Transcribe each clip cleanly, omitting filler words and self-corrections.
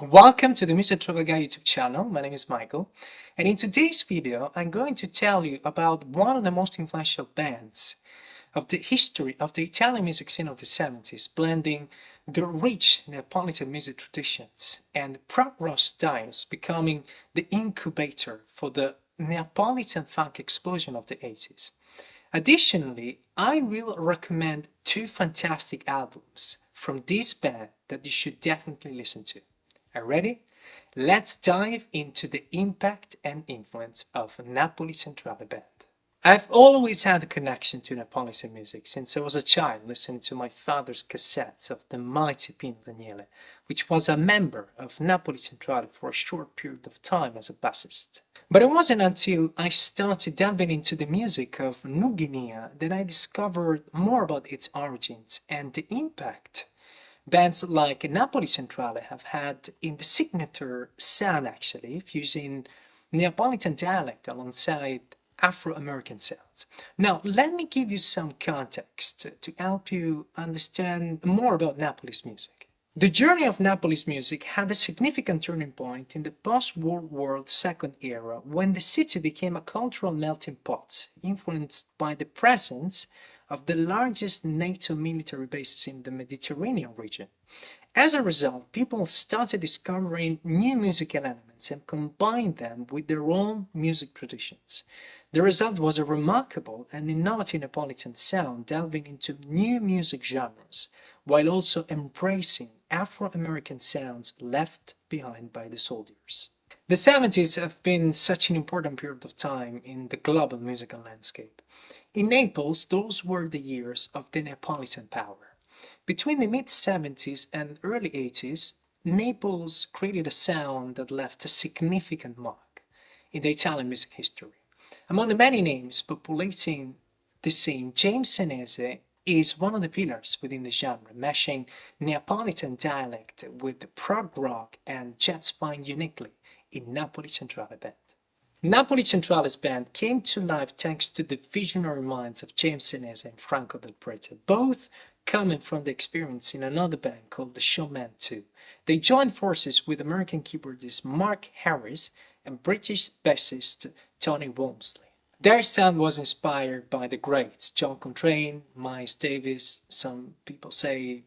Welcome to the Mr. Travel Guy YouTube channel. My name is Michael, and in today's video I'm going to tell you about one of the most influential bands of the history of the Italian music scene of the 70s, blending the rich Neapolitan music traditions and prog rock styles, becoming the incubator for the Neapolitan Funk explosion of the 80s. Additionally, I will recommend two fantastic albums from this band that you should definitely listen to. Are you ready? Let's dive into the impact and influence of Napoli Centrale band. I've always had a connection to Neapolitan music since I was a child, listening to my father's cassettes of the mighty Pino Daniele, which was a member of Napoli Centrale for a short period of time as a bassist. But it wasn't until I started delving into the music of New Guinea that I discovered more about its origins and the impact bands like Napoli Centrale have had in the signature sound, actually, fusing Neapolitan dialect alongside Afro-American sounds. Now, let me give you some context to help you understand more about Napoli's music. The journey of Napoli's music had a significant turning point in the post-World War II era, when the city became a cultural melting pot, influenced by the presence of the largest NATO military bases in the Mediterranean region. As a result, people started discovering new musical elements and combined them with their own music traditions. The result was a remarkable and innovative Neapolitan sound, delving into new music genres, while also embracing Afro-American sounds left behind by the soldiers. The 70s have been such an important period of time in the global musical landscape. In Naples, those were the years of the Neapolitan power. Between the mid-70s and early 80s, Naples created a sound that left a significant mark in the Italian music history. Among the many names populating the scene, James Senese is one of the pillars within the genre, meshing Neapolitan dialect with prog rock and jazz funk uniquely in Napoli Centrale band. Napoli Centrale's band came to life thanks to the visionary minds of James Senese and Franco Del Prete, both coming from the experience in another band called the Showman 2. They joined forces with American keyboardist Mark Harris and British bassist Tony Walmsley. Their sound was inspired by the greats John Coltrane, Miles Davis, some people say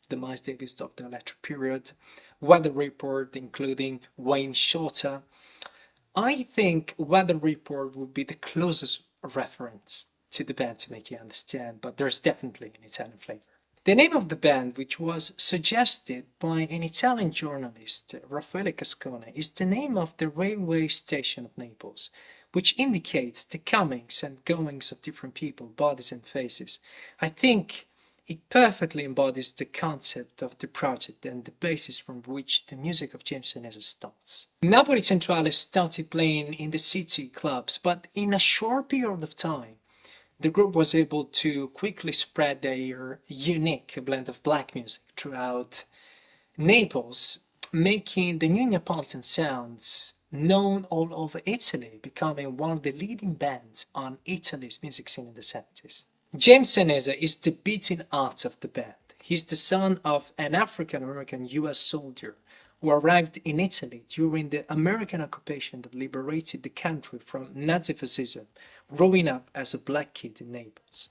the Miles Davis of the electric period, Weather Report, including Wayne Shorter. I think Weather Report would be the closest reference to the band to make you understand, but there's definitely an Italian flavor. The name of the band, which was suggested by an Italian journalist, Raffaele Cascone, is the name of the railway station of Naples, which indicates the comings and goings of different people, bodies and faces. I think it perfectly embodies the concept of the project and the basis from which the music of James Senese starts. Napoli Centrale started playing in the city clubs, but in a short period of time, the group was able to quickly spread their unique blend of black music throughout Naples, making the new Neapolitan sounds known all over Italy, becoming one of the leading bands on Italy's music scene in the 70s. James Senese is the beating heart of the band. He's the son of an African-American US soldier who arrived in Italy during the American occupation that liberated the country from Nazi fascism, growing up as a black kid in Naples.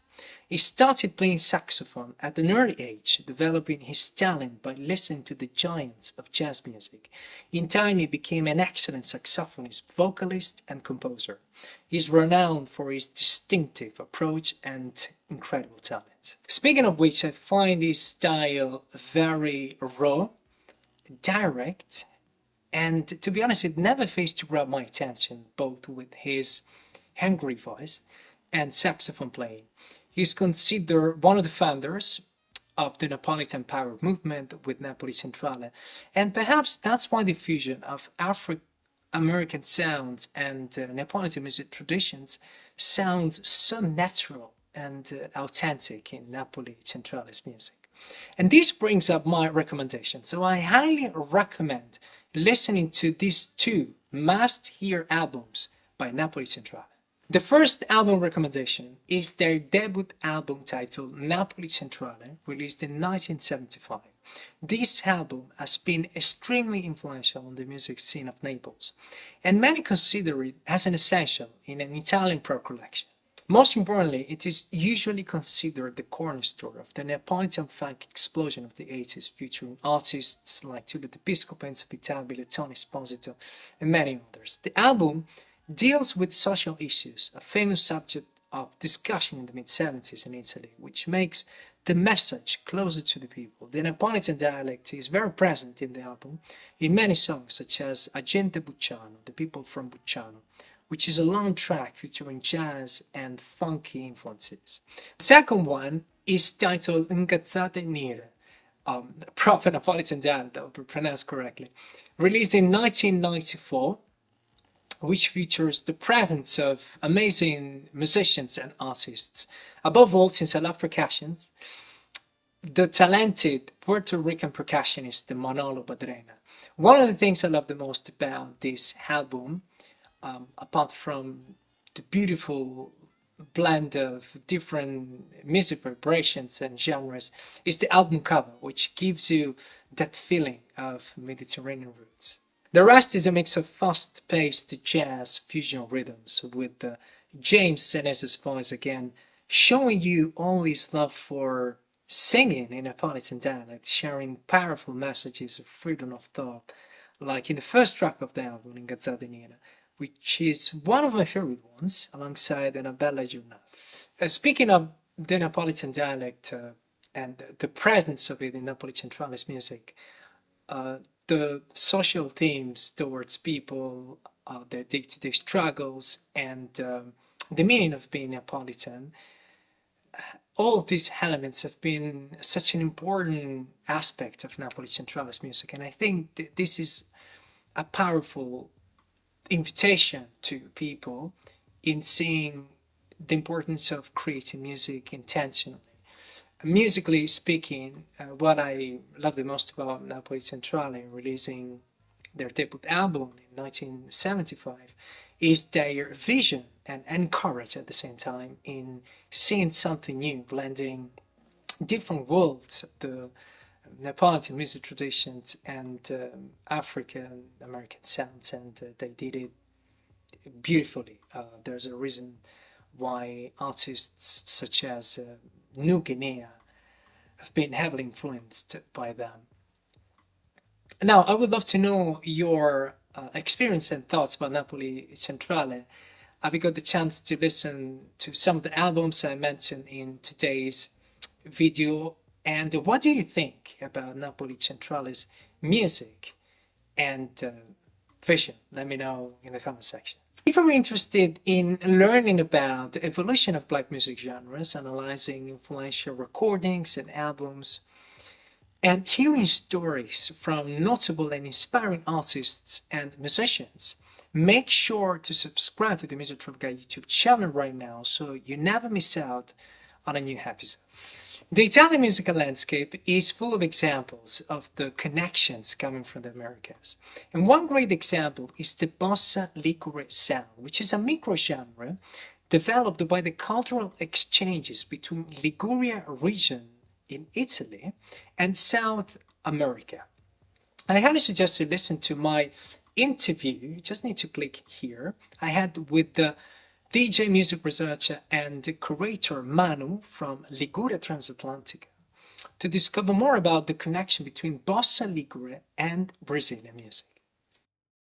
He started playing saxophone at an early age, developing his talent by listening to the giants of jazz music. In time, he became an excellent saxophonist, vocalist, and composer. He's renowned for his distinctive approach and incredible talent. Speaking of which, I find his style very raw, direct, and to be honest, it never fails to grab my attention, both with his hungry voice and saxophone playing. He's considered one of the founders of the Neapolitan power movement with Napoli Centrale, and perhaps that's why the fusion of Afro-American sounds and Neapolitan music traditions sounds so natural and authentic in Napoli Centrale's music. And this brings up my recommendation. So I highly recommend listening to these two must-hear albums by Napoli Centrale. The first album recommendation is their debut album titled Napoli Centrale, released in 1975. This album has been extremely influential on the music scene of Naples, and many consider it as an essential in an Italian pop collection. Most importantly, it is usually considered the cornerstone of the Neapolitan Funk explosion of the 80s, featuring artists like Tullio De Piscopo, Enzo Pitabile, Tony Esposito, and many others. The album deals with social issues, a famous subject of discussion in the mid-70s in Italy, which makes the message closer to the people. The Neapolitan dialect is very present in the album in many songs, such as Agente Bucciano, the people from Bucciano, which is a long track featuring jazz and funky influences. The second one is titled Ngazzate Nire, proper Napolitan dialect, that will be pronounced correctly, released in 1994, which features the presence of amazing musicians and artists. Above all, since I love percussion, the talented Puerto Rican percussionist, the Manolo Badrena. One of the things I love the most about this album, apart from the beautiful blend of different music vibrations and genres, is the album cover, which gives you that feeling of Mediterranean roots. The rest is a mix of fast-paced jazz fusion rhythms with James Senese's voice again, showing you all his love for singing in Napolitan dialect, sharing powerful messages of freedom of thought, like in the first track of the album, Ngazzate Nire, which is one of my favorite ones, alongside Una Bella Giornata. Speaking of the Napolitan dialect and the presence of it in Napoli Centrale's music, the social themes towards people, their day-to-day struggles, and the meaning of being Napolitan, all of these elements have been such an important aspect of Napoli Centrale's music, and I think that this is a powerful invitation to people in seeing the importance of creating music intentionally. Musically speaking, what I love the most about Napoli Centrale releasing their debut album in 1975 is their vision and courage at the same time in seeing something new, blending different worlds, the Neapolitan music traditions and African American sounds, and they did it beautifully. There's a reason why artists such as New Guinea have been heavily influenced by them. Now, I would love to know your experience and thoughts about Napoli Centrale. Have you got the chance to listen to some of the albums I mentioned in today's video? And what do you think about Napoli Centrale's music and vision? Let me know in the comment section. If you're interested in learning about the evolution of Black music genres, analyzing influential recordings and albums, and hearing stories from notable and inspiring artists and musicians, make sure to subscribe to the Music Trip Guide YouTube channel right now so you never miss out on a new episode. The Italian musical landscape is full of examples of the connections coming from the Americas. And one great example is the Bossa Ligure sound, which is a micro-genre developed by the cultural exchanges between Liguria region in Italy and South America. I highly suggest you listen to my interview, you just need to click here, I had with the DJ music researcher and curator Manu from Liguria Transatlantica to discover more about the connection between Bossa Ligure and Brazilian music.